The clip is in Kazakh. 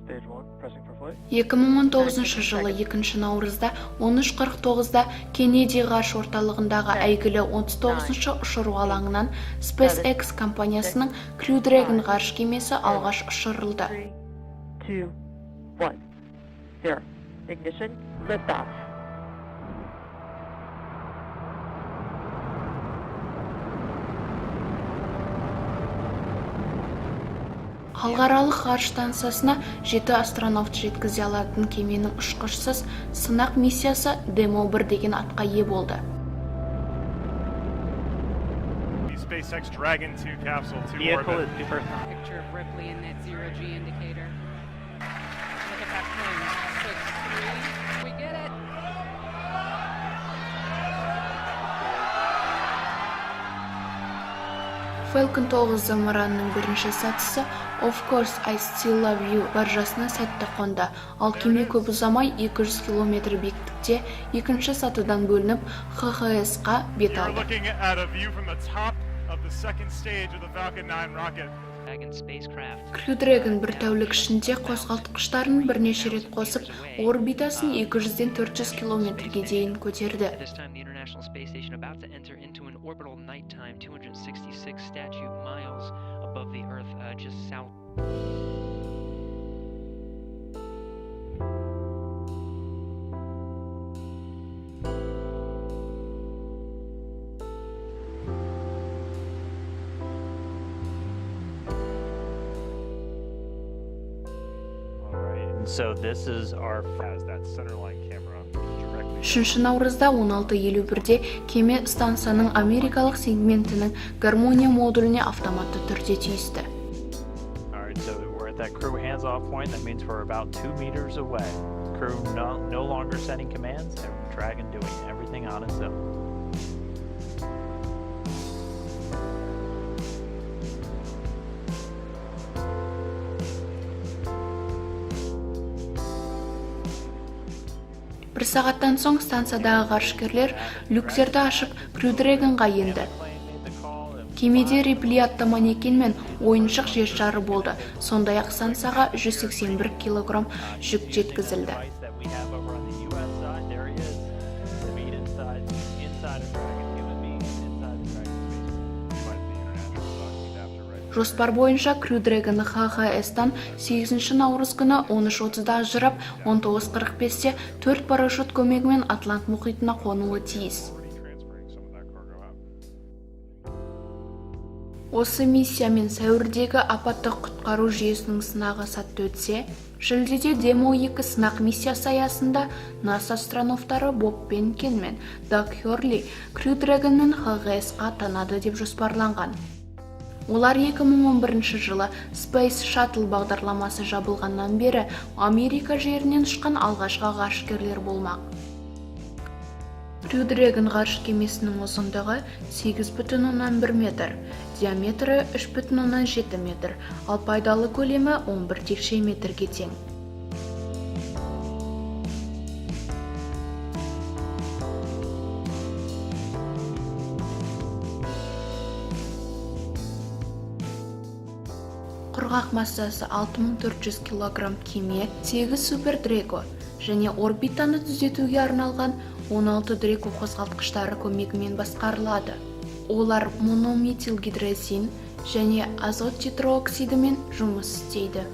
2019 жылы 2 наурызда 13:49-да Кеннеди ғарыш орталығындағы әйгілі 39-шы ұшыру алаңынан SpaceX компаниясының Crew Dragon ғарыш кемесі алғаш ұшырылды. 3, 2, 1, 0. Ignition, liftoff. Халықаралық ғарыш станциясына 7 астронавт жеткізе алатын кеменің ұшқышсыз сынақ миссиясы Demo-1 деген атқа ие болды. SpaceX Dragon 2 capsule to orbit. Picture of Ripley in that zero G indicator. Look at that plane. 6-3. We get it. Falcon 9 зымыранның бірінші сатысы Of Course I Still Love You баржасына сәтті қонды, ал кеме көп ұзамай 200 км биіктікте екінші сатыдан бөлініп ХХС-қа бет алды. Crew Dragon бір тәулік ішінде қозғалтқыштарын бірнеше рет қосып, орбитасын 200-ден 400 км-ге дейін көтерді. So this is our that centerline camera. 3 наурызда 16:51-де кеме станцияның америкалық сегментінің гармония модуліне автоматты түрде түйісті. Alright, so we're at that crew hands-off point. That means we're about 2 meters away. Crew no longer sending commands, and Dragon doing everything on its own. Бір сағаттан соң станциядағы ғарышкерлер люктерді ашып Crew Dragon-ға енді. Кемеде Ripley атты манекен мен ойыншық жер шары болды. Сондай-ақ станцияға 181 кг жүк жеткізілді. Жоспар бойынша Crew Dragon ХХС-тан 8 наурыз күні 13:30-да ажырап, 19:45-те 4 парашют көмегімен Атлант мұхитына қонуы тиіс. Осы миссиямен сәуірдегі апаттық құтқару жүйесінің сынағы сәтті өтсе, шілдеде Demo-2 сынақ миссиясы аясында NASA астронавтары Боб пен Кен мен Даг Херли Crew Dragon-мен ХХС-қа аттанады деп жоспарланған. Олар 2011 жылы Space Shuttle бағдарламасы жабылғаннан бері Америка жерінен ұшқан алғашқы ғарышкерлер болмақ. Crew Dragon ғарыш кемесінің ұзындығы 8,1 метр, диаметрі 3,7 метр, ал пайдалы көлемі 11 текше метрге тең. Құрғақ массасы 6400 кг кеме, 8 Super Draco және орбитаны түзетуге арналған 16 Draco қозғалтқыштары көмегімен басқарылады. Олар монометилгидрозин және азот тетраоксидімен жұмыс істейді.